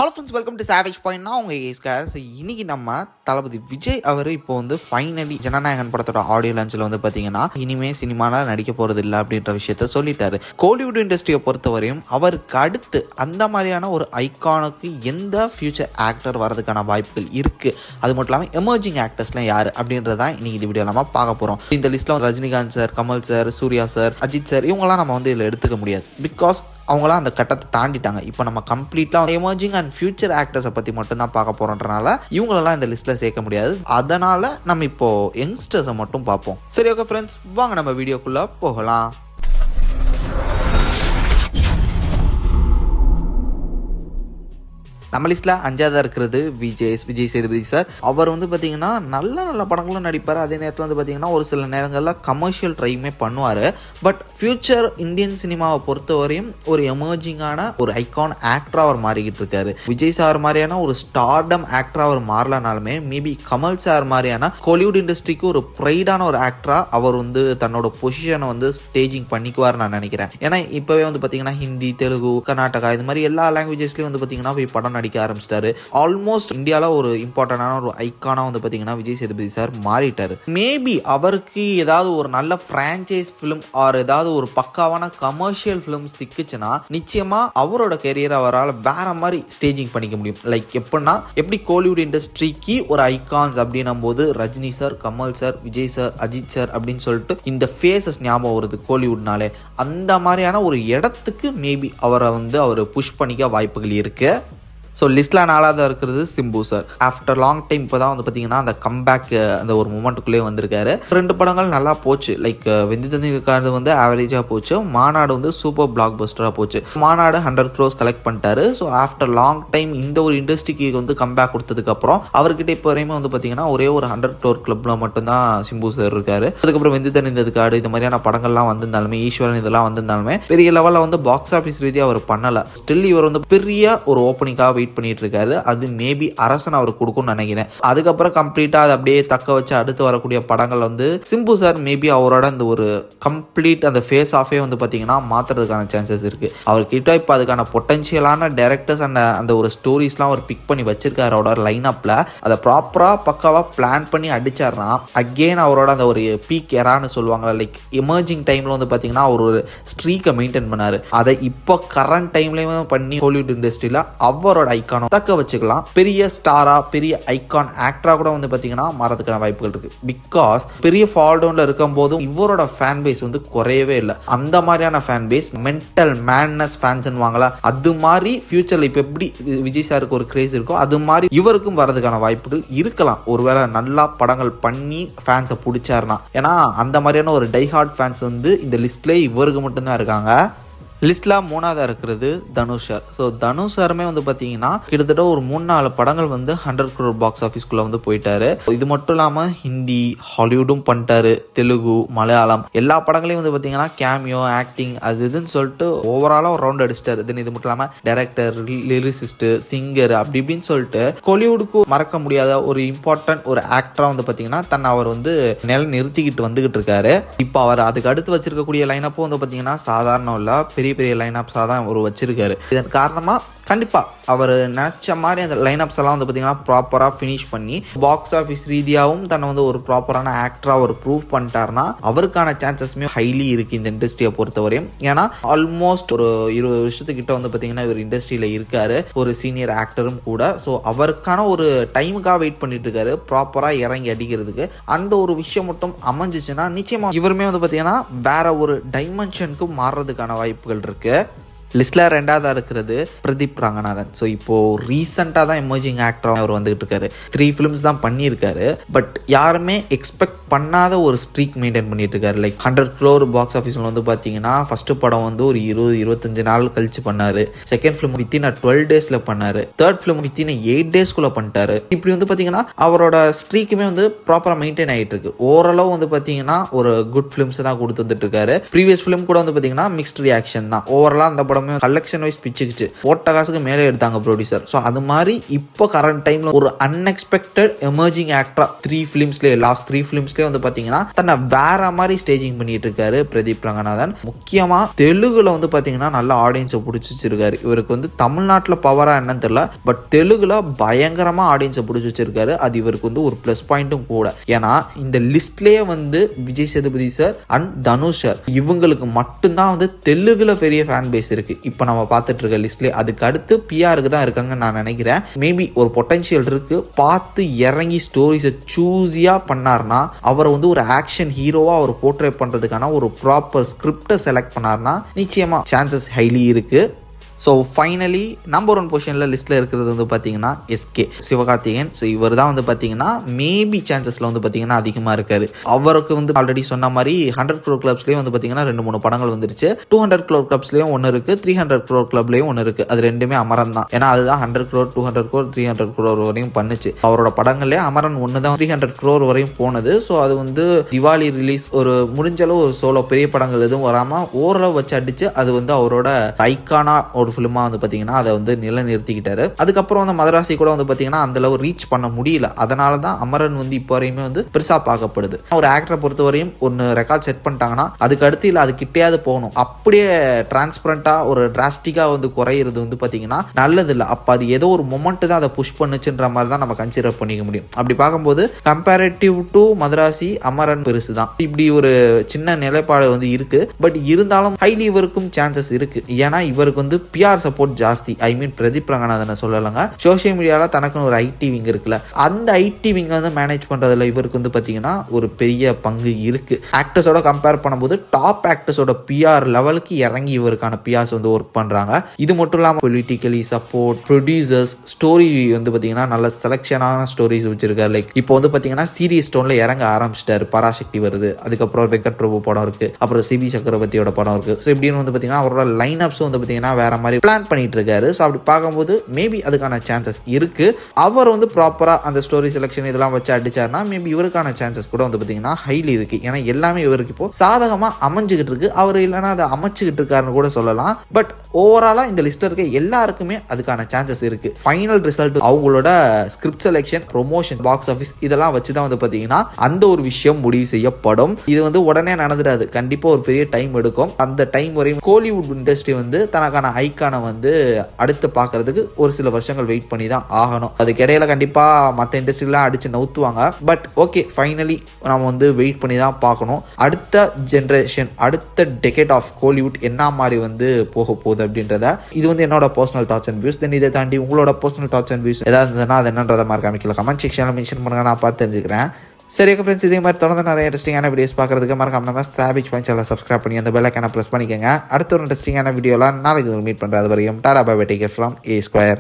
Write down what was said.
Hello friends, welcome to savage point. நான் உங்கள் ஏஸ்கார். So இன்றைக்கி நம்ம தளபதி விஜய் அவர் இப்போ வந்து ஃபைனலி ஜனநாயகன் படத்தோட ஆடியோ லான்ச்சில் வந்து பார்த்தீங்கன்னா இனிமேல் சினிமாவில் நடிக்க போகிறது இல்லை அப்படின்ற விஷயத்த சொல்லிட்டாரு. கோலிவுட் இண்டஸ்ட்ரியை பொறுத்தவரையும் அவருக்கு அடுத்து அந்த மாதிரியான ஒரு ஐகானுக்கு எந்த ஃபியூச்சர் ஆக்டர் வரதுக்கான வாய்ப்புகள் இருக்குது, அது மட்டும் இல்லாமல் எமர்ஜிங் ஆக்டர்ஸ்லாம் யார் அப்படின்றதான் இன்றைக்கி இந்த வீடியோ நம்ம பார்க்க போகிறோம். இந்த லிஸ்ட்டில் வந்து Rajinikanth sir, Kamal sir, Suriya sir, Ajith sir இவங்களாம் நம்ம வந்து இதில் எடுத்துக்க முடியாது. பிகாஸ் அவங்களாம் அந்த கட்டத்தை தாண்டிட்டாங்க. இப்போ நம்ம கம்ப்ளீட்டாக எமர்ஜிங் அண்ட் ஃபியூச்சர் ஆக்டர்ஸை பற்றி மட்டும்தான் பார்க்க போகிறோன்றனால இவங்களெல்லாம் இந்த லிஸ்ட்டில் சேர்க்க முடியாது. அதனால் நம்ம இப்போது யங்ஸ்டர்ஸை மட்டும் பார்ப்போம். சரி, ஓகே ஃப்ரெண்ட்ஸ், வாங்க நம்ம வீடியோக்குள்ளே போகலாம். நம்ம லிஸ்ட்டில் 5வது இருக்கிறது விஜய் சேதுபதி சார். அவர் வந்து பார்த்திங்கன்னா நல்ல படங்களும் நடிப்பார். அதே நேரத்தில் வந்து பார்த்திங்கன்னா ஒரு சில நேரங்களில் கமர்ஷியல் ட்ரைமே பண்ணுவார். பட் ஃபியூச்சர் இந்தியன் சினிமாவை பொறுத்தவரையும் ஒரு எமர்ஜிங்கான ஒரு ஐகான் ஆக்டராக அவர் மாறிக்கிட்டு இருக்காரு. விஜய் சார் மாதிரியான ஒரு ஸ்டார்டம் ஆக்டராக அவர் மாறலனாலுமே மேபி கமல் சார் மாதிரியான கோலிவுட் இண்டஸ்ட்ரிக்கு ஒரு ப்ரைடான ஒரு ஆக்டராக அவர் வந்து தன்னோட பொசிஷனை வந்து ஸ்டேஜிங் பண்ணிக்குவார் நான் நினைக்கிறேன். ஏன்னா இப்போவே வந்து பார்த்திங்கன்னா ஹிந்தி, தெலுங்கு, கர்நாடகா இது மாதிரி எல்லா லாங்குவேஜஸ்லேயும் வந்து பார்த்திங்கன்னா போய் படம் நடிக்க ஆரம்பிச்சிட்டாரு. ஆல்மோஸ்ட் இந்தியாவில் ஒரு இம்பார்ட்டன்டான ஒரு ஐகானா வந்து பார்த்தீங்கன்னா விஜய் சேதுபதி சார் மாறிட்டாரு. மேபி அவருக்கு ஏதாவது ஒரு நல்ல பிரான்ச்சைஸ் ஃபிலிம் ஆர் ஏதாவது ஒரு பக்காவான கமர்ஷியல் ஃபிலிம் சிக்குச்சுன்னா நிச்சயமா அவரோட கெரியர் அவரால் வேற மாதிரி ஸ்டேஜிங் பண்ணிக்க முடியும். லைக் எப்படி கோலிவுட் இண்டஸ்ட்ரிக்கு ஒரு ஐகான்ஸ் அப்படின்னும் போது Rajini sir, Kamal sir, Vijay sir, Ajith sir அப்படின்னு சொல்லிட்டு இந்த ஃபேஸஸ் ஞாபகம் வருது கோலிவுட்னாலே. அந்த மாதிரியான ஒரு இடத்துக்கு மேபி அவரை வந்து அவர் புஷ் பண்ணிக்க வாய்ப்புகள் இருக்கு. ஸோ லிஸ்ட்டில் 4வது இருக்கிறது Simbu sir. After long time இப்போ தான் வந்து பார்த்தீங்கன்னா அந்த கம்பேக் அந்த ஒரு மூமெண்ட்டுக்குள்ளேயே வந்திருக்காரு. 2 படங்கள் நல்லா போச்சு. லைக் வெந்தி தந்தி இருக்காது வந்து ஆவரேஜாக போச்சு. மாநாடு வந்து சூப்பர் பிளாக் பஸ்டராக போச்சு. மாநாடு 100 crores கலெக்ட் பண்ணிட்டாரு. ஸோ ஆஃப்டர் லாங் டைம் இந்த ஒரு இண்டஸ்ட்ரிக்கு வந்து கம்பேக் கொடுத்ததுக்கப்புறம் அவர்கிட்ட இப்போ வரையுமே வந்து பார்த்தீங்கன்னா ஒரே ஒரு 100 crore கிளப்பில் மட்டும்தான் சிம்பு சார் இருக்காரு. அதுக்கப்புறம் வெந்தி தந்தி காடு இந்த மாதிரியான படங்கள்லாம் வந்திருந்தாலுமே, ஈஸ்வரன் இதெல்லாம் வந்திருந்தாலுமே பெரிய லெவலில் வந்து பாக்ஸ் ஆஃபீஸ் ரீதியாக அவர் பண்ணலை. ஸ்டில் இவர் வந்து பெரிய ஒரு ஓப்பனிங்காக வெயிட் பண்ணிட்டு இருக்காரு. அது மேபி அரசன் அவர் கொடுக்கும்னு நினைக்கிறேன். அதுக்கப்புறம் கம்ப்ளீட்டா அதை அப்படியே தக்க வச்சு அடுத்து வரக்கூடிய படங்கள் வந்து சிம்பு சார் மேபி அவரோட அந்த ஒரு கம்ப்ளீட் அந்த ஃபேஸ் ஆஃபே வந்து பாத்தீங்கன்னா மாத்துறதுக்கான சான்சஸ் இருக்கு. அவர்கிட்ட இப்போ அதுக்கான பொட்டன்ஷியலான டைரக்டர்ஸ் அந்த ஒரு ஸ்டோரிஸ்லாம் அவர் பிக் பண்ணி வச்சிருக்காரு. அவரோட லைன் அப்ல அதை ப்ராப்பரா பக்காவா பிளான் பண்ணி அடிச்சார்னா அகெயின் அவரோட அந்த ஒரு பீக் எரான்னு சொல்லுவாங்க. லைக் எமர்ஜிங் டைம்ல வந்து பாத்தீங்கன்னா அவர் ஒரு ஸ்ட்ரீக்கை மெயின்டைன் பண்ணாரு. அதை இப்போ கரண்ட் டைம்லயும் பண்ணி ஹாலிவுட் இண்டஸ்ட்ரியில அவரோட ஐகான் தக்க வச்சுக்கலாம். பெரிய ஸ்டாரா, பெரிய ஐகான் ஆக்டரா கூட வந்து பாத்தீங்கன்னா மாறதுக்கான வாய்ப்புகள் இருக்கு. பிகாஸ் பெரிய ஃபால் டவுன்ல இருக்கும் போதும் இவரோட ஃபேன் பேஸ் வந்து குறையவே இல்லை. அந்த மாதிரியான fan base mental madness fans வாங்கல. அது மாதிரி ஃபியூச்சர்ல இப்ப எப்படி விஜய் சாருக்கு ஒரு கிரேஸ் இருக்கோ அது மாதிரி இவருக்கும் வரதுக்கான வாய்ப்புகள் இருக்கலாம். ஒருவேளை நல்லா படங்கள் பண்ணி ஃபேன்ஸை பிடிச்சாருனா. ஏன்னா அந்த மாதிரியான ஒரு டைஹார்ட் ஃபேன்ஸ் வந்து இந்த லிஸ்ட்ல இவருக்கு மட்டும்தான் இருக்காங்க. லிஸ்ட்டில் 3வது இருக்கிறது தனுஷ் சார். ஸோ தனுஷ் சாருமே வந்து பார்த்தீங்கன்னா கிட்டத்தட்ட ஒரு 3-4 படங்கள் வந்து 100 crore பாக்ஸ் ஆஃபீஸ்க்குள்ளே வந்து போயிட்டாரு. இது மட்டும் இல்லாமல் ஹிந்தி, ஹாலிவுட்டும் பண்ணிட்டாரு, தெலுங்கு, மலையாளம் எல்லா படங்களையும் வந்து பார்த்தீங்கன்னா கேமியோ, ஆக்டிங் அது இதுன்னு சொல்லிட்டு ஓவராலாக ஒரு ரவுண்ட் அடிச்சிட்டாரு. தென் இது மட்டும் இல்லாமல் டைரக்டர், லிரிசிஸ்ட், சிங்கர் அப்படி இப்படின்னு சொல்லிட்டு கோலிவுடுக்கு மறக்க முடியாத ஒரு இம்பார்ட்டன்ட் ஒரு ஆக்டராக வந்து பார்த்தீங்கன்னா தன்னை அவர் வந்து நிறுத்திக்கிட்டு வந்துகிட்டு இருக்காரு. இப்போ அவர் அதுக்கு அடுத்து வச்சிருக்கக்கூடிய லைனப்பும் வந்து பார்த்தீங்கன்னா சாதாரணம் இல்லை, பெரிய லைனப்ஸாக தான் அவர் வச்சிருக்காரு. இதன் காரணமா கண்டிப்பா அவர் நினைச்ச மாதிரி அந்த லைனப்ஸ் எல்லாம் வந்து பார்த்தீங்கன்னா ப்ராப்பரா ஃபினிஷ் பண்ணி பாக்ஸ் ஆஃபீஸ் ரீதியாகவும் தன்னை வந்து ஒரு ப்ராப்பரான ஆக்டரா அவர் ப்ரூவ் பண்ணிட்டாருன்னா அவருக்கான சான்சஸ்மே ஹைலி இருக்கு இந்த இண்டஸ்ட்ரியை பொறுத்தவரையும். ஏன்னா ஆல்மோஸ்ட் ஒரு 20 வருஷத்துக்கிட்ட வந்து பார்த்தீங்கன்னா இவர் இண்டஸ்ட்ரியில இருக்காரு, ஒரு சீனியர் ஆக்டரும் கூட. ஸோ அவருக்கான ஒரு டைமுக்காக வெயிட் பண்ணிட்டு இருக்காரு ப்ராப்பரா இறங்கி அடிக்கிறதுக்கு. அந்த ஒரு விஷயம் மட்டும் அமைஞ்சிச்சுன்னா நிச்சயமா இவருமே வந்து பார்த்தீங்கன்னா வேற ஒரு டைமென்ஷனுக்கு மாறுறதுக்கான வாய்ப்புகள் இருக்கு. லிஸ்ட்டில் 2வது இருக்கிறது பிரதீப் ரங்கநாதன். ஸோ இப்போது ரீசெண்டாக தான் எமர்ஜிங் ஆக்டராக அவர் வந்துகிட்டு இருக்காரு. 3 ஃபிலிம்ஸ் தான் பண்ணியிருக்காரு. பட் யாருமே எக்ஸ்பெக்ட் பண்ணாத ஒரு ஸ்ட்ரீக் மெயின்டைன் பண்ணிட்டு இருக்காரு. லைக் 100 crore பாக்ஸ் ஆஃபீஸில் வந்து பார்த்தீங்கன்னா ஃபர்ஸ்ட் படம் வந்து ஒரு 20-25 நாள் கழிச்சு பண்ணாரு. செகண்ட் ஃபிலிம் வித்தின் 12 days பண்ணாரு. தேர்ட் ஃபிலிம் வித்தின் 8 days பண்ணிட்டாரு. இப்படி வந்து பார்த்தீங்கன்னா அவரோட ஸ்ட்ரீக்குமே வந்து ப்ராப்பராக மெயின்டைன் ஆகிட்டு இருக்கு. ஓரளவு வந்து பார்த்தீங்கன்னா ஒரு குட் ஃபிலிம்ஸ் தான் கொடுத்து வந்துட்டு இருக்காரு. ப்ரீவியஸ் ஃபிலிம் கூட வந்து பார்த்தீங்கன்னா மிக்ஸ்ட் ரியாக்ஷன் தான். ஓவராலாக அந்த படம் படமே கலெக்ஷன் வைஸ் பிச்சுக்குச்சு, போட்ட காசுக்கு மேலே எடுத்தாங்க ப்ரொடியூசர். ஸோ அது மாதிரி இப்போ கரண்ட் டைம்ல ஒரு அன்எக்ஸ்பெக்டட் எமர்ஜிங் ஆக்டரா லாஸ்ட் 3 ஃபிலிம்ஸ்லேயே வந்து பார்த்தீங்கன்னா தன்னை வேற மாதிரி ஸ்டேஜிங் பண்ணிட்டு இருக்காரு பிரதீப் ரங்கநாதன். முக்கியமாக தெலுங்குல வந்து பார்த்தீங்கன்னா நல்ல ஆடியன்ஸை பிடிச்சி வச்சிருக்காரு. இவருக்கு வந்து தமிழ்நாட்டில் பவரா என்னன்னு தெரியல, பட் தெலுங்குல பயங்கரமா ஆடியன்ஸை பிடிச்சி வச்சிருக்காரு. அது இவருக்கு வந்து ஒரு ப்ளஸ் பாயிண்ட்டும் கூட. ஏன்னா இந்த லிஸ்ட்லயே வந்து Vijay Sethupathi sir and Dhanush sir இவங்களுக்கு மட்டும்தான் வந்து தெலுங்குல பெரிய ஃபேன் பேஸ் இருக்கு இப்போ நம்ம பார்த்துட்டு இருக்க லிஸ்ட்லேயே. அதுக்கு அடுத்து பிஆருக்கு தான் இருக்காங்கன்னு நான் நினைக்கிறேன். மேபி ஒரு பொட்டன்ஷியல் இருக்கு, பார்த்து இறங்கி ஸ்டோரிஸை சூஸியா பண்ணார்னா, அவரை வந்து ஒரு ஆக்ஷன் ஹீரோவா அவர் போர்ட்ரேட் பண்றதுக்கான ஒரு ப்ராப்பர் ஸ்கிரிப்டை செலக்ட் பண்ணார்னா நிச்சயமா சான்சஸ் ஹைலி இருக்கு. ஸோ ஃபைனலி நம்பர் 1 பொசிஷனில் லிஸ்ட்டில் இருக்கிறது வந்து பார்த்தீங்கன்னா எஸ்கே சிவகார்த்திகேயன். ஸோ இவர் தான் வந்து பார்த்தீங்கன்னா மேபி சான்சஸில் வந்து பார்த்தீங்கன்னா அதிகமாக இருக்காரு. அவருக்கு வந்து ஆல்ரெடி சொன்ன மாதிரி 100 crore கிளப்ஸ்லேயும் வந்து பார்த்தீங்கன்னா 2-3 படங்கள் வந்துருச்சு. 200 crore கிளப்ஸ்லேயும் ஒன்று இருக்குது, 300 crore கிளப்லேயும் ஒன்று இருக்குது. அது ரெண்டுமே அமரன் தான். ஏன்னா அதுதான் 100 crore 200 crore 300 crore வரையும் பண்ணுச்சு. அவரோட படங்களே அமரன் ஒன்று தான் 300 crore வரையும் போனது. ஸோ அது வந்து திவாலி ரிலீஸ் ஒரு முடிஞ்சளவு ஒரு சோலோ பெரிய படங்கள் எதுவும் வராமல் ஓரளவு வச்சு அடிச்சு அது வந்து அவரோட ஐக்கானா ஒரு ஃபிலிமா வந்து பார்த்தீங்கன்னா அதை வந்து நிலைநிறுத்திக்கிட்டாரு. அதுக்கப்புறம் வந்து மதராசி கூட வந்து பார்த்தீங்கன்னா அந்த அளவு ரீச் பண்ண முடியல. அதனால தான் அமரன் வந்து இப்போ வரையுமே வந்து பெருசாக பார்க்கப்படுது. ஒரு ஆக்டரை பொறுத்த வரையும் ஒன்று ரெக்கார்ட் செட் பண்ணிட்டாங்கன்னா அதுக்கு அடுத்து இல்லை அது கிட்டையாவது போகணும். அப்படியே டிரான்ஸ்பரண்டாக ஒரு டிராஸ்டிக்காக வந்து குறையிறது வந்து பார்த்தீங்கன்னா நல்லது இல்லை. அப்போ அது ஏதோ ஒரு மொமெண்ட் தான் அதை புஷ் பண்ணுச்சுன்ற மாதிரி தான் நம்ம கன்சிடர் பண்ணிக்க முடியும். அப்படி பார்க்கும்போது கம்பேரிட்டிவ் டு மதராசி அமரன் பெருசு தான். இப்படி ஒரு சின்ன நிலைப்பாடு வந்து இருக்கு. பட் இருந்தாலும் ஹைலி இவருக்கும் சான்சஸ் இருக்கு. ஏன்னா இவருக்கு வந்து பிஆர் சப்போர்ட் ஜாஸ்தி. ஐ மீன் பிரதீப் ரங்கநாதனை சொல்லலங்க, சோஷியல் மீடியால தனக்குன்னு ஒரு ஐடி விங் இருக்குல்ல, அந்த ஐடி விங் வந்து மேனேஜ் பண்றதுல இவருக்கு வந்து பாத்தீங்கன்னா ஒரு பெரிய பங்கு இருக்கு. ஆக்டர்ஸோட கம்பேர் பண்ணும்போது டாப் ஆக்டர்ஸோட பிஆர் லெவலுக்கு இறங்கி இவருக்கான பிஆர்ஸ் வந்து ஒர்க் பண்றாங்க. இது மட்டும் இல்லாமல் பொலிட்டிக்கலி சப்போர்ட், ப்ரொடியூசர்ஸ், ஸ்டோரி வந்து பாத்தீங்கன்னா நல்ல செலக்ஷனான ஸ்டோரிஸ் வச்சிருக்காரு. லைக் இப்போ வந்து பாத்தீங்கன்னா சீரியஸ் டோன்ல இறங்க ஆரம்பிச்சிட்டாரு. பராசக்தி வருது, அதுக்கப்புறம் வெங்கட் பிரபு படம் இருக்கு, அப்புறம் சிபி சக்கரவர்த்தியோட படம் இருக்கு. ஸோ இப்படின்னு வந்து பாத்தீங்கன்னா அவரோட லைன் அப்ஸ் வந்து பாத்தீங்கன்னா வேற மாதிரி பிளான் பண்ணிட்டு இருக்காரு. ஸோ அப்படி பார்க்கும்போது மேபி அதுக்கான சான்சஸ் இருக்கு. அவர் வந்து ப்ராப்பரா அந்த ஸ்டோரி செலக்ஷன் இதெல்லாம் வச்சு அடிச்சாருன்னா மேபி இவருக்கான சான்சஸ் கூட வந்து பார்த்தீங்கன்னா ஹைலி இருக்கு. ஏன்னா எல்லாமே இவருக்கு இப்போ சாதகமாக அமைஞ்சுக்கிட்டு இருக்கு. அவர் இல்லைன்னா அதை அமைச்சுக்கிட்டு இருக்காருன்னு கூட சொல்லலாம். பட் ஓவராலா இந்த லிஸ்ட்ல இருக்க எல்லாருக்குமே அதுக்கான சான்சஸ் இருக்கு. ஃபைனல் ரிசல்ட் அவங்களோட script selection, promotion, box office இதெல்லாம் வச்சு தான் வந்து பார்த்தீங்கன்னா அந்த ஒரு விஷயம் முடிவு செய்யப்படும். இது வந்து உடனே நடந்துடாது, கண்டிப்பாக ஒரு பெரிய டைம் எடுக்கும். அந்த டைம் வரையும் கோலிவுட் இண்டஸ்ட்ரி வந்து தனக்கான ஐக்கான வந்து அடுத்து பார்க்கறதுக்கு ஒரு சில வருஷங்கள் வெயிட் பண்ணி தான் ஆகணும். அதுக்கு இடையில கண்டிப்பாக மற்ற இண்டஸ்ட்ரிலாம் அடிச்சு நவுத்துவாங்க. பட் ஓகே, ஃபைனலி நம்ம வந்து வெயிட் பண்ணி தான் பார்க்கணும். அடுத்த ஜென்ரேஷன், அடுத்த டெக்கேட் ஆஃப் கோலிவுட் என்ன மாதிரி வந்து போக போகுது அப்படின்றத. இது வந்து என்னோட பர்சனல் தாட்ஸ் அண்ட் வியூஸ். தென் இதை தாண்டி உங்களோட பர்சனல் தாட்ஸ் அண்ட் வியூஸ் ஏதாவது இருந்ததுன்னா அது என்னன்றதை மாதிரி காமிக்கல, கமெண்ட் செக்ஷனில் மென்ஷன் பண்ணுங்க, நான் பார்த்து தெரிஞ்சுக்கிறேன். சரி ஓகே ஃப்ரெண்ட்ஸ், இதே மாதிரி தொடர்ந்து நிறைய இன்ட்ரெஸ்டிங்கான வீடியோஸ் பார்க்குறதுக்கு மறக்காம நம்ம சாவிச் பாயிண்ட் சேனலை சப்ஸ்கிரைப் பண்ணி அந்த பெல் ஐக்கானை ப்ரெஸ் பண்ணிக்கோங்க. அடுத்த ஒரு இன்ட்ரெஸ்டிங்கான வீடியோலாம் நாளைக்கு மீட் பண்ணுறது வரையும் tata bye bye, take care from A Square.